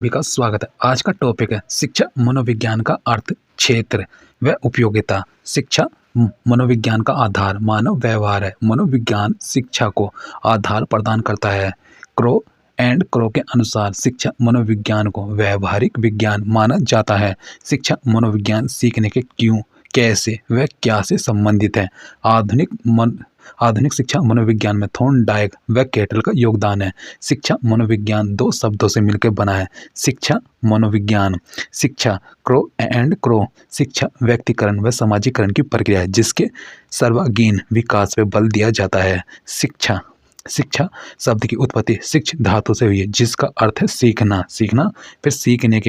सभी का स्वागत है। आज का टॉपिक है शिक्षा मनोविज्ञान का अर्थ, क्षेत्र व उपयोगिता। शिक्षा मनोविज्ञान का आधार मानव व्यवहार है। मनोविज्ञान शिक्षा को आधार प्रदान करता है। क्रो एंड क्रो के अनुसार शिक्षा मनोविज्ञान को व्यवहारिक विज्ञान माना जाता है। शिक्षा मनोविज्ञान सीखने के क्यों, कैसे व क्या से संबंधित है। आधुनिक शिक्षा मनोविज्ञान में थॉर्नडाइक व केटल का योगदान है। शिक्षा मनोविज्ञान दो शब्दों से मिलकर बना है। शिक्षा मनोविज्ञान। शिक्षा क्रो एंड क्रो। शिक्षा व्यक्तिकरण व समाजीकरण की प्रक्रिया है जिसके सर्वांगीण विकास पे बल दिया जाता है। शिक्षा शब्द की उत्पत्ति शिक्ष धातु से हुई है जिसका अर्थ है सीखना। फिर सीखने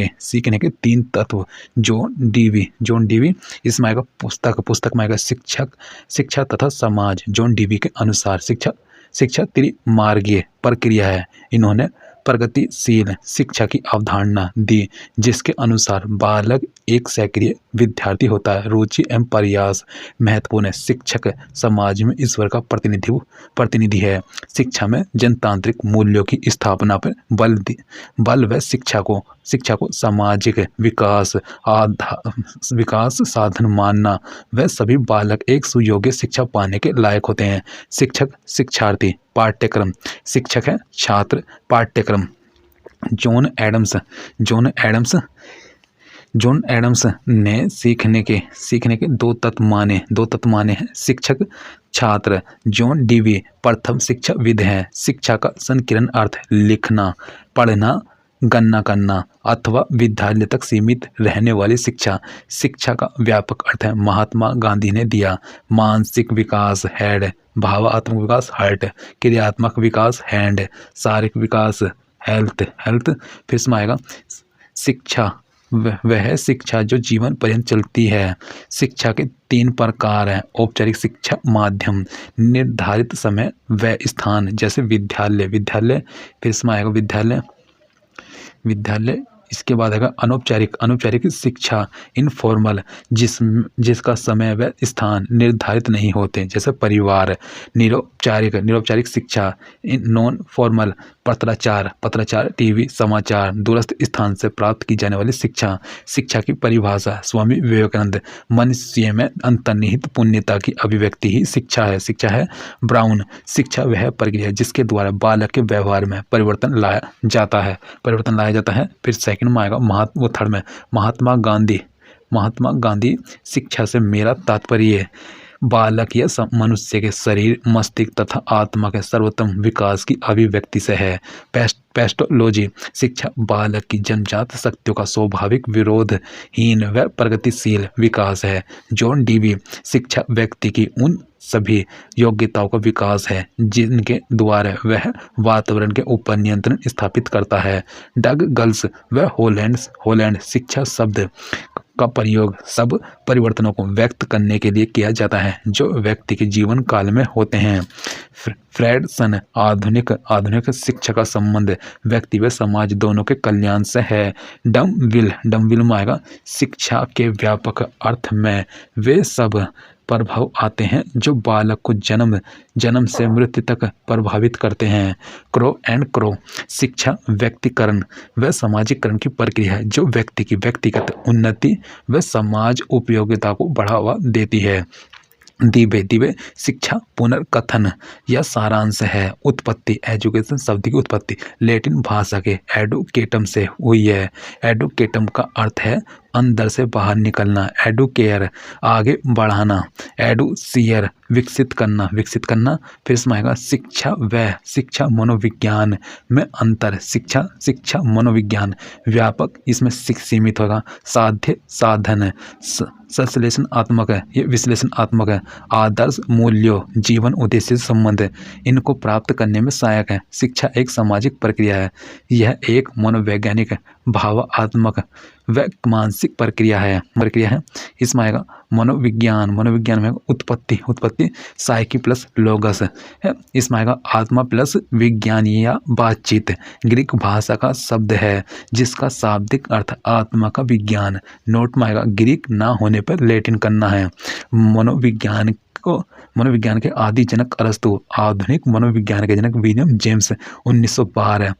के तीन तत्व। जॉन डीवी इसमें आएगा पुस्तक में आएगा शिक्षा तथा समाज। जॉन डीवी के अनुसार शिक्षा त्रिमार्गीय प्रक्रिया है। इन्होंने प्रगतिशील शिक्षा की अवधारणा दी जिसके अनुसार बालक एक सक्रिय विद्यार्थी होता है। रुचि एवं प्रयास महत्वपूर्ण है। शिक्षक समाज में ईश्वर का प्रतिनिधि है। शिक्षा में जनतांत्रिक मूल्यों की स्थापना पर बल व शिक्षा को सामाजिक विकास साधन मानना व सभी बालक एक सुयोग्य शिक्षा पाने के लायक होते हैं। शिक्षक शिक्षार्थी पाठ्यक्रम। शिक्षक है छात्र पाठ्यक्रम। जॉन एडम्स ने सीखने के दो तत्व माने हैं। शिक्षक छात्र। जॉन डीवी प्रथम शिक्षाविद हैं। शिक्षा का संकीर्ण अर्थ लिखना, पढ़ना, गणना करना अथवा विद्यालय तक सीमित रहने वाली शिक्षा। शिक्षा का व्यापक अर्थ है महात्मा गांधी ने दिया। मानसिक विकास हेड, भावात्मक विकास हार्ट, क्रियात्मक विकास हैंड, शारीरिक विकास हेल्थ। फिर इसमें आएगा शिक्षा वह शिक्षा जो जीवन पर्यंत चलती है। शिक्षा के तीन प्रकार हैं। औपचारिक शिक्षा माध्यम, निर्धारित समय व स्थान जैसे विद्यालय। फिर इसमें आएगा विद्यालय। इसके बाद आएगा अनौपचारिक शिक्षा इनफॉर्मल, जिसका समय व स्थान निर्धारित नहीं होते जैसे परिवार। निरौपचारिक शिक्षा नॉन फॉर्मल, पत्राचार, टीवी समाचार, दूरस्थ स्थान से प्राप्त की जाने वाली शिक्षा की परिभाषा स्वामी विवेकानंद। मनुष्य में अंतर्निहित पुण्यता की अभिव्यक्ति ही शिक्षा है। ब्राउन। शिक्षा वह प्रक्रिया है जिसके द्वारा बालक के व्यवहार में परिवर्तन लाया जाता है। फिर सेकंड में आएगा थर्ड में महात्मा गांधी। शिक्षा से मेरा तात्पर्य बालक या मनुष्य के शरीर, मस्तिष्क तथा आत्मा के सर्वोत्तम विकास की अभिव्यक्ति से है। पेस्टोलॉजी। शिक्षा बालक की जन्मजात शक्तियों का स्वाभाविक विरोधहीन व प्रगतिशील विकास है। John Dewey. शिक्षा व्यक्ति की उन सभी योग्यताओं का विकास है जिनके द्वारा वह वातावरण के ऊपर नियंत्रण स्थापित करता है। डग गल्स व होलैंड। शिक्षा शब्द का प्रयोग सब परिवर्तनों को व्यक्त करने के लिए किया जाता है जो व्यक्ति के जीवन काल में होते हैं। फ्रेडसन। आधुनिक शिक्षा का संबंध व्यक्ति व समाज दोनों के कल्याण से है। डमविल में आएगा शिक्षा के व्यापक अर्थ में वे सब प्रभाव आते हैं जो बालक को जन्म से मृत्यु तक प्रभावित करते हैं। Crow and crow. शिक्षा व्यक्तिकरण व समाजीकरण की प्रक्रिया है जो व्यक्ति की व्यक्तिगत उन्नति व समाज उपयोगिता को बढ़ावा देती है। दिबे। शिक्षा पुनर्कथन या सारांश है। उत्पत्ति। एजुकेशन शब्द की उत्पत्ति लैटिन भाषा के एडुकेटम से हुई है। एडुकेटम का अर्थ है अंदर से बाहर निकलना। एडुकेयर आगे बढ़ाना। एडुसियर विकसित करना। फिर इसमें आएगा शिक्षा मनोविज्ञान में अंतर। शिक्षा मनोविज्ञान व्यापक, इसमें सीमित होगा। साध्य साधन विश्लेषणात्मक है। आदर्श मूल्यों जीवन उद्देश्य से संबंध इनको प्राप्त करने में सहायक है। शिक्षा एक सामाजिक प्रक्रिया है। यह एक मनोवैज्ञानिक, भावात्मक व मानसिक प्रक्रिया है। इसमें आएगा मनोविज्ञान में उत्पत्ति साइकी प्लस लोगस है। इसमें आएगा आत्मा प्लस विज्ञान या बातचीत। ग्रीक भाषा का शब्द है जिसका शाब्दिक अर्थ आत्मा का विज्ञान। नोट में आएगा ग्रीक ना होने पर लैटिन करना है। मनोविज्ञान को मनोविज्ञान के आदि जनक अरस्तु, आधुनिक मनोविज्ञान के जनक विलियम जेम्स 1912।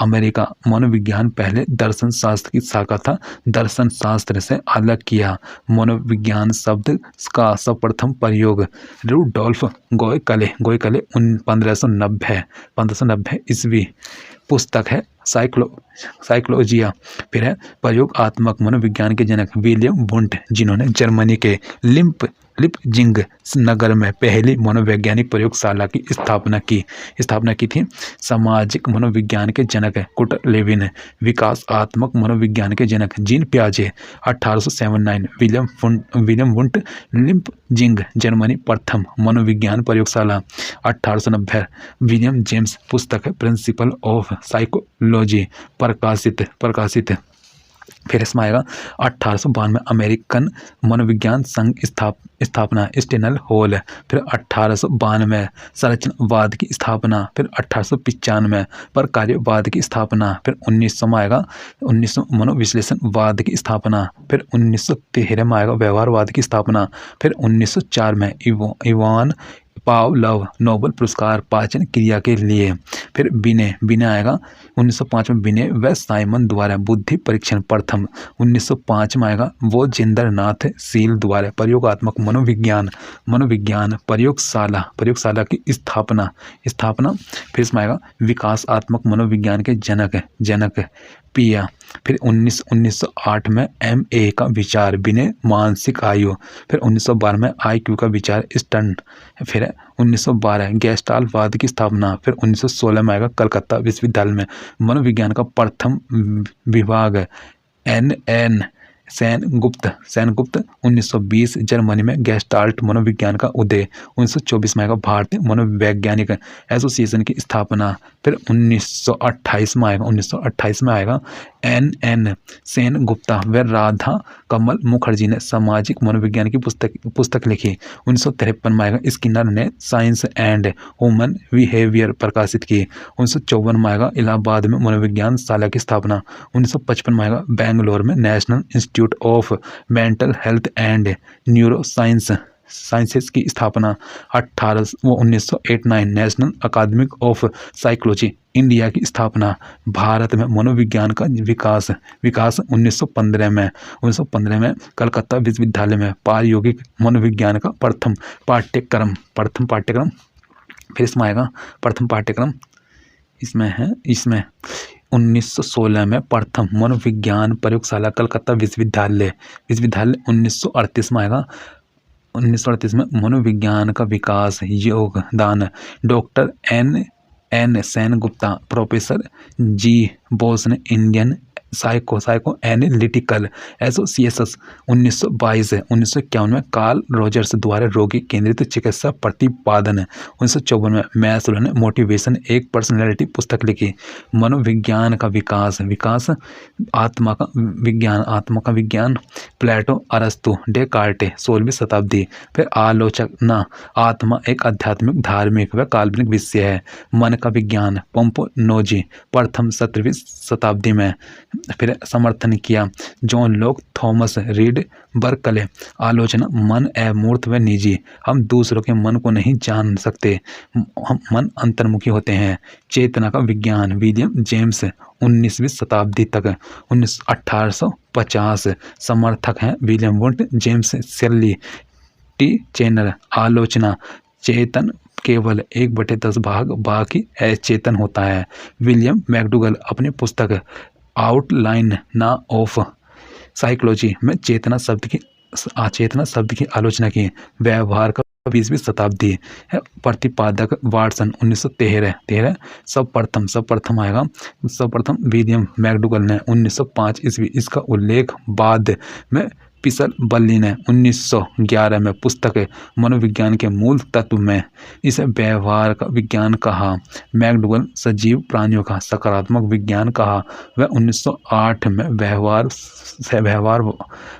अमेरिका मनोविज्ञान पहले दर्शन शास्त्र की शाखा था, दर्शन शास्त्र से अलग किया। मनोविज्ञान शब्द का सर्वप्रथम प्रयोग रूडोल्फ गोयकले 1590 ईस्वी, पुस्तक है साइकोलॉजिया। फिर है प्रयोगात्मक मनोविज्ञान के जनक विलियम वुंट, जिन्होंने जर्मनी के लिपजिंग नगर में पहली मनोवैज्ञानिक प्रयोगशाला की स्थापना की थी। सामाजिक मनोविज्ञान के जनक कुटर लेविन। विकासात्मक मनोविज्ञान के जनक जीन पियाजे 1879। विलियम वुंट, लिपजिंग जर्मनी, प्रथम मनोविज्ञान प्रयोगशाला 1890। विलियम जेम्स, पुस्तक है प्रिंसिपल ऑफ साइकोलॉजी, प्रकाशित। फिर इसमें आएगा 1892 अमेरिकन मनोविज्ञान संघ स्थापना, स्टेनल हॉल। फिर 1892 संरचनावाद की स्थापना। फिर 1895 प्रकार्यवाद की स्थापना। फिर 1900 में आएगा 1900 मनोविश्लेषणवाद की स्थापना। फिर 1913 में आएगा व्यवहारवाद की स्थापना। फिर 1904 में इवान पावलोव, नोबेल पुरस्कार पाचन क्रिया के लिए। फिर बिने आएगा 1905 में, बिने व साइमन द्वारा बुद्धि परीक्षण प्रथम। 1905 में आएगा वोजेंद्रनाथ सील द्वारा प्रयोगात्मक मनोविज्ञान प्रयोगशाला की स्थापना। फिर इसमें आएगा विकासात्मक मनोविज्ञान के जनक पिया। फिर 1908 में MA का विचार बिने, मानसिक आयु। फिर 1912 में IQ का विचार स्टर्न। फिर 1912 गेस्टाल्टवाद की स्थापना। फिर 1916 में आएगा कलकत्ता विश्वविद्यालय में मनोविज्ञान का प्रथम विभाग NN सेनगुप्त। 1920 जर्मनी में गेस्टाल्ट मनोविज्ञान का उदय। 1924 में आएगा भारतीय मनोवैज्ञानिक एसोसिएशन की स्थापना। फिर 1928 में आएगा NN सेनगुप्ता व राधा कमल मुखर्जी ने सामाजिक मनोविज्ञान की पुस्तक लिखी। 1953 में आएगा स्किनर ने साइंस एंड ह्यूमन बिहेवियर प्रकाशित की। 1954 में आएगा इलाहाबाद में मनोविज्ञान शाला की स्थापना। 1955 में आएगा बेंगलोर में National Institute of Mental Health and neurosciences की स्थापना। 1989 National Academy of Psychology India की स्थापना। भारत में मनोविज्ञान का विकास 1915 में कलकत्ता विश्वविद्यालय में प्रायोगिक मनोविज्ञान का प्रथम पाठ्यक्रम। फिर इसमें आएगा प्रथम पाठ्यक्रम इसमें 1916 में प्रथम मनोविज्ञान प्रयोगशाला कलकत्ता विश्वविद्यालय। 1938 में आएगा 1938 में मनोविज्ञान का विकास योगदान doctor N Sengupta, professor G Bose ने इंडियन साइको एनालिटिकल एसोसिएशन। 1951 में कार्ल रोजर्स द्वारा रोगी केंद्रित चिकित्सा प्रतिपादन। 1954 में मैस्लो ने मोटिवेशन एक पर्सनैलिटी पुस्तक लिखी। मनोविज्ञान का विकास आत्मा का विज्ञान प्लेटो, अरस्तु, डेकार्टे 16वीं शताब्दी। फिर आलोचना, आत्मा एक आध्यात्मिक, धार्मिक व काल्पनिक विषय है। मन का विज्ञान पोम्पोनोजी प्रथम 17वीं शताब्दी में। फिर समर्थन किया John Locke, Thomas read Berkeley. आलोचना, मन अमूर्त व निजी, हम दूसरों के मन को नहीं जान सकते, हम मन अंतर्मुखी होते हैं। चेतना का विज्ञान विलियम जेम्स 19वीं शताब्दी तक 1850। समर्थक हैं विलियम वुंट, जेम्स शेरली, T चैनल। आलोचना, चेतन केवल 1/10 भाग बाकी अचेतन होता है। विलियम मैकडूगल अपनी पुस्तक आउटलाइन ना ऑफ साइकोलॉजी में चेतना शब्द की आलोचना की। व्यवहार का 20वीं शताब्दी है। प्रतिपादक वाटसन 1913। सर्वप्रथम आएगा विलियम मैकडूगल ने 1905 ईस्वी। इसका उल्लेख बाद में पिसल बल्ली ने 1911 में पुस्तक मनोविज्ञान के मूल तत्व में इसे व्यवहार का विज्ञान कहा। मैकडूगल सजीव प्राणियों का सकारात्मक विज्ञान कहा। वह 1908 में व्यवहार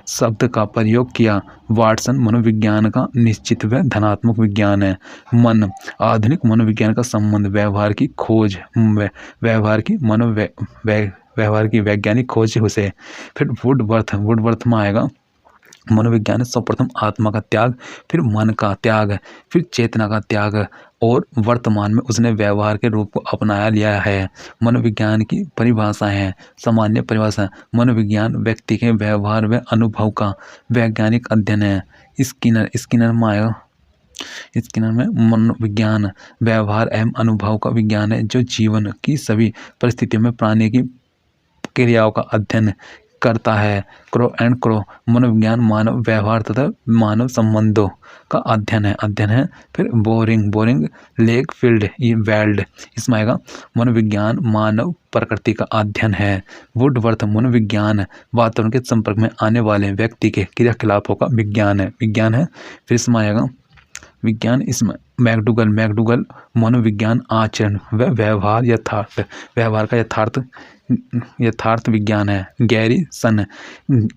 शब्द का प्रयोग किया। वाटसन मनोविज्ञान का निश्चित व धनात्मक विज्ञान है। मन, आधुनिक मनोविज्ञान का संबंध व्यवहार की खोज, व्यवहार की वैज्ञानिक खोज से। फिर वुडवर्थ में आएगा मनोविज्ञान ने सर्वप्रथम आत्मा का त्याग, फिर मन का त्याग, फिर चेतना का त्याग और वर्तमान में उसने व्यवहार के रूप को अपनाया लिया है। मनोविज्ञान की परिभाषा है। सामान्य परिभाषा: मनोविज्ञान व्यक्ति के व्यवहार व अनुभव का वैज्ञानिक अध्ययन है। स्किनर में मनोविज्ञान व्यवहार एवं अनुभव का विज्ञान है जो जीवन की सभी परिस्थितियों में प्राणी की क्रियाओं का अध्ययन करता है। क्रो मनोविज्ञान मानव व्यवहार तथा मानव संबंधों का अध्ययन है। फिर बोरिंग लेग फील्ड वेल्ड, इसमें आएगा मनोविज्ञान मानव प्रकृति का अध्ययन है। वुडवर्थ मनोविज्ञान वातावरण के संपर्क में आने वाले व्यक्ति के क्रियाकलापों का विज्ञान है। फिर इसमें आएगा विज्ञान, इसमें मैकडूगल मनोविज्ञान आचरण व व्यवहार का यथार्थ विज्ञान है। गैरिसन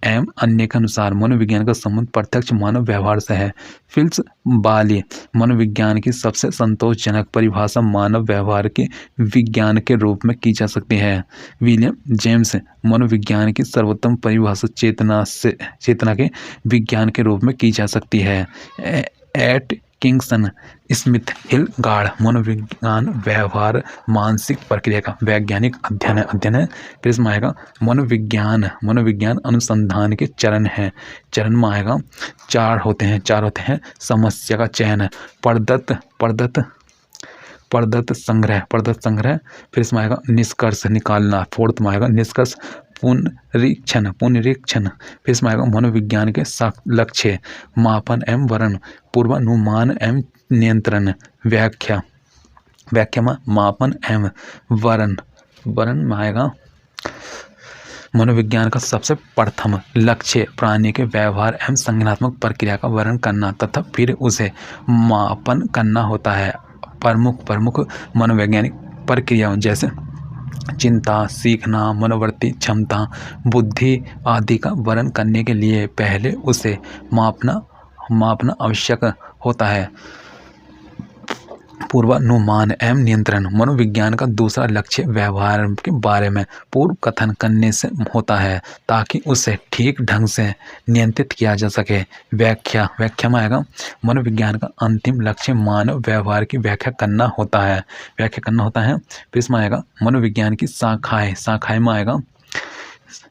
एवं अन्य के अनुसार मनोविज्ञान का संबंध प्रत्यक्ष मानव व्यवहार से है। फिल्स बाली मनोविज्ञान की सबसे संतोषजनक परिभाषा मानव व्यवहार के विज्ञान के रूप में की जा सकती है। विलियम जेम्स मनोविज्ञान की सर्वोत्तम परिभाषा चेतना के विज्ञान के रूप में की जा सकती है। एट किंगसन स्मिथ हिलगार्ड मनोविज्ञान व्यवहार मानसिक प्रक्रिया का वैज्ञानिक अध्ययन है। फिर इसमें आएगा मनोविज्ञान अनुसंधान के चरण हैं। चरण में आएगा चार होते हैं। समस्या का चयन, प्रदत्त संग्रह। फिर इसमें आएगा निष्कर्ष निकालना। फोर्थ में आएगा निष्कर्ष, पुनरीक्षण। फिर इसमें आएगा मनोविज्ञान के लक्ष्य, मापन एवं वर्णन, पूर्वानुमान एवं नियंत्रण। व्याख्या में मापन एवं वर्णन में आएगा मनोविज्ञान का सबसे प्रथम लक्ष्य प्राणी के व्यवहार एवं संज्ञानात्मक प्रक्रिया का वर्णन करना तथा फिर उसे मापन करना होता है। प्रमुख मनोवैज्ञानिक प्रक्रियाओं जैसे चिंता, सीखना, मनोवृत्ति, क्षमता, बुद्धि आदि का वर्णन करने के लिए पहले उसे मापना आवश्यक होता है। पूर्वानुमान एवं नियंत्रण मनोविज्ञान का दूसरा लक्ष्य व्यवहार के बारे में पूर्व कथन करने से होता है ताकि उसे ठीक ढंग से नियंत्रित किया जा सके। व्याख्या में आएगा मनोविज्ञान का अंतिम लक्ष्य मानव व्यवहार की व्याख्या करना होता है। फिर इसमें आएगा मनोविज्ञान की शाखाएं में आएगा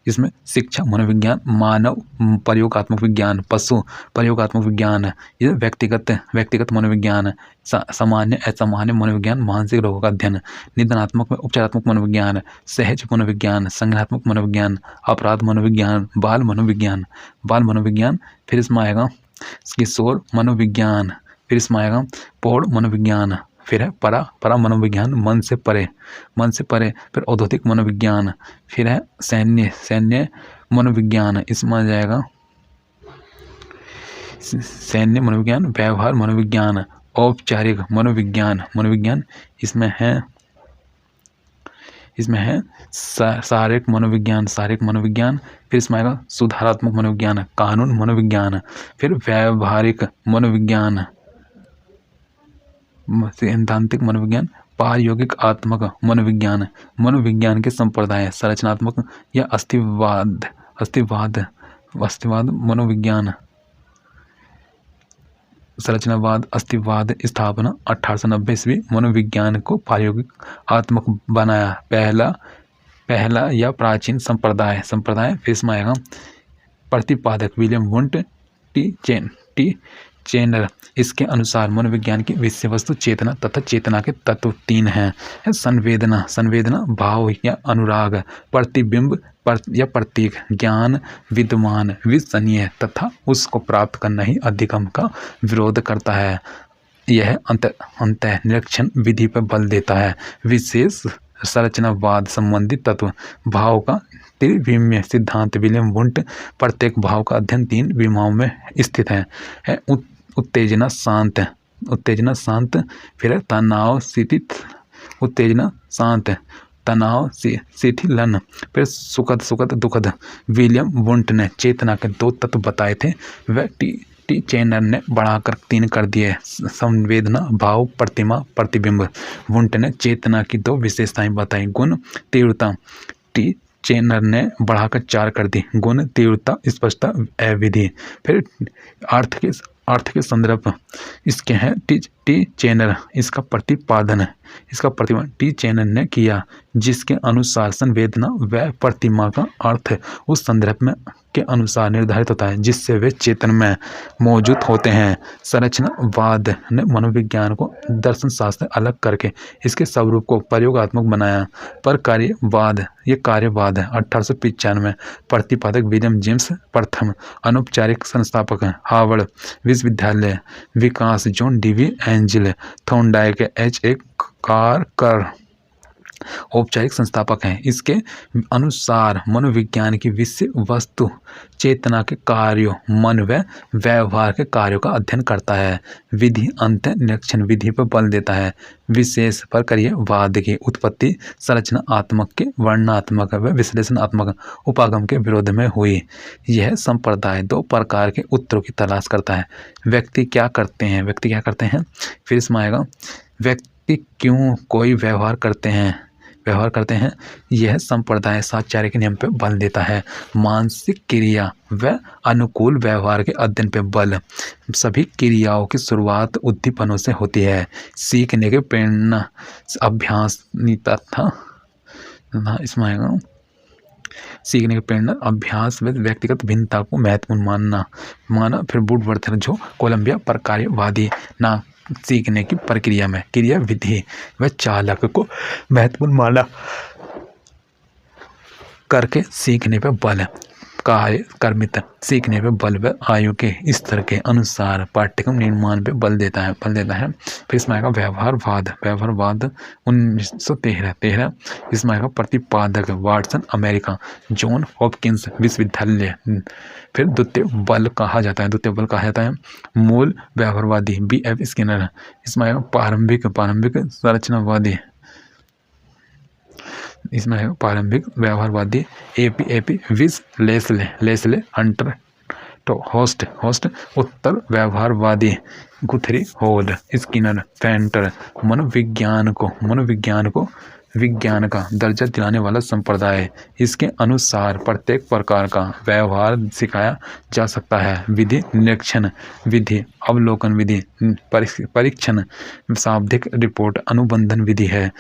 इसमें शिक्षा मनोविज्ञान, मानव प्रयोगात्मक विज्ञान, पशु प्रयोगात्मक विज्ञान, ये व्यक्तिगत मनोविज्ञान, सामान्य असामान्य मनोविज्ञान, मानसिक रोगों का अध्ययन, निदानात्मक उपचारात्मक मनोविज्ञान, सहज मनोविज्ञान, संज्ञानात्मक मनोविज्ञान, अपराध मनोविज्ञान, बाल मनोविज्ञान। फिर इसमें आएगा किशोर मनोविज्ञान। फिर इसमें आएगा पौड़ मनोविज्ञान। फिर है परा मनोविज्ञान, मन से परे। फिर औद्योगिक मनोविज्ञान। फिर है सैन्य मनोविज्ञान। इसमें आ जाएगा सैन्य मनोविज्ञान, व्यवहार मनोविज्ञान, औपचारिक मनोविज्ञान। इसमें है शारीरिक मनोविज्ञान। फिर इसमें आएगा सुधारात्मक मनोविज्ञान, कानून मनोविज्ञान। फिर व्यावहारिक मनोविज्ञान, सैद्धांतिक मनोविज्ञान, प्रायोगिक आत्मक मनोविज्ञान के संप्रदाय, संरचनात्मक या अस्तिवाद मनोविज्ञान, संरचनावाद, अस्तिवाद स्थापना 1890 ईस्वी मनोविज्ञान को प्रायोगिक आत्मक बनाया पहला या प्राचीन संप्रदाय। फिर इसमें आएगा प्रतिपादक विलियम वुंट टी चेनर। इसके अनुसार मनोविज्ञान की विषय वस्तु चेतना तथा चेतना के तत्व तीन हैं। संवेदना भाव या अनुराग, प्रतिबिंब या प्रतीक, ज्ञान विद्यमान विश्वसनीय तथा उसको प्राप्त करना ही अधिगम का विरोध करता है। यह अंतः निरीक्षण विधि पर बल देता है। विशेष संरचनावाद संबंधित तत्व भाव का त्रिविमीय सिद्धांत विलियम वुंट प्रत्येक भाव का अध्ययन तीन विमाओं में स्थित है। उत्तेजना शांत। फिर तनाव शिथिलन। फिर सुखद दुखद। विलियम वुंट ने चेतना के दो तत्व बताए थे, वह टी चेनर ने बढ़ाकर तीन कर दिए, संवेदना भाव प्रतिमा प्रतिबिंब। वुंट ने चेतना की दो विशेषताएं बताई, गुण तीव्रता। टी चेनर ने बढ़ाकर 4 कर दी। गुण, तीव्रता, स्पष्टता, अविधि। फिर अर्थ के संदर्भ इसके हैं टी चेनर, इसका प्रतिपादन टी चेनर ने किया, जिसके अनुसार संवेदना व प्रतिमा का अर्थ उस संदर्भ में के अनुसार निर्धारित होता है जिससे वे चेतन में मौजूद होते हैं। संरचनावाद ने मनोविज्ञान को दर्शन शास्त्र अलग करके इसके स्वरूप को प्रयोगात्मक बनाया। पर कार्यवाद ये कार्यवाद है। 1895 प्रतिपादक विलियम जेम्स प्रथम, अनौपचारिक संस्थापक हार्वर्ड विश्वविद्यालय, विकास John Dewey Angell, Thorndike, H.A. कारकर औपचारिक संस्थापक हैं। इसके अनुसार मनोविज्ञान की विषय वस्तु चेतना के कार्यों, मन व व्यवहार के कार्यों का अध्ययन करता है। विधि अंत निरीक्षण विधि पर बल देता है। विशेष प्रक्रियावाद की उत्पत्ति संरचनात्मक के वर्णनात्मक व विश्लेषणात्मक उपागम के विरोध में हुई। यह संप्रदाय 2 प्रकार के उत्तरों की तलाश करता है। व्यक्ति क्या करते हैं, फिर इसमें आएगा व्यक्ति क्यों कोई व्यवहार करते हैं। यह संप्रदाय साचार्य के नियम पर बल देता है। मानसिक क्रिया व अनुकूल व्यवहार के अध्ययन पर बल। सभी क्रियाओं की शुरुआत उद्दीपनों से होती है। सीखने के प्रेरणा अभ्यास तथा इसमें आएगा सीखने की प्रेरणा अभ्यास व व्यक्तिगत भिन्नता को महत्वपूर्ण माना। फिर वुडवर्थ जो कोलंबिया प्रकार्यवादी ना सीखने की प्रक्रिया में क्रिया विधि व चालक को महत्वपूर्ण माना करके सीखने पर बल कार्यक्रमित सीखने पर बल व आयु के स्तर के अनुसार पाठ्यक्रम निर्माण पर बल देता है। फिर इसमें आएगा व्यवहारवाद 1913 इसमें आएगा प्रतिपादक वाटसन अमेरिका, जॉन हॉपकिंस विश्वविद्यालय। फिर द्वितीय बल कहा जाता है मूल व्यवहारवादी B.F. स्किनर। इसमें आएगा प्रारंभिक संरचनावादी, इसमें है प्रारंभिक व्यवहारवादी A.P. विस लेस्ले हंटर होस्ट। उत्तर व्यवहारवादी गुथरी होल स्किनर फेंटर। मनोविज्ञान को विज्ञान का दर्जा दिलाने वाला संप्रदाय। इसके अनुसार प्रत्येक प्रकार का व्यवहार सिखाया जा सकता है। विधि निरीक्षण विधि, अवलोकन विधि, परीक्षण, शाब्दिक रिपोर्ट अनुबंधन विधि है।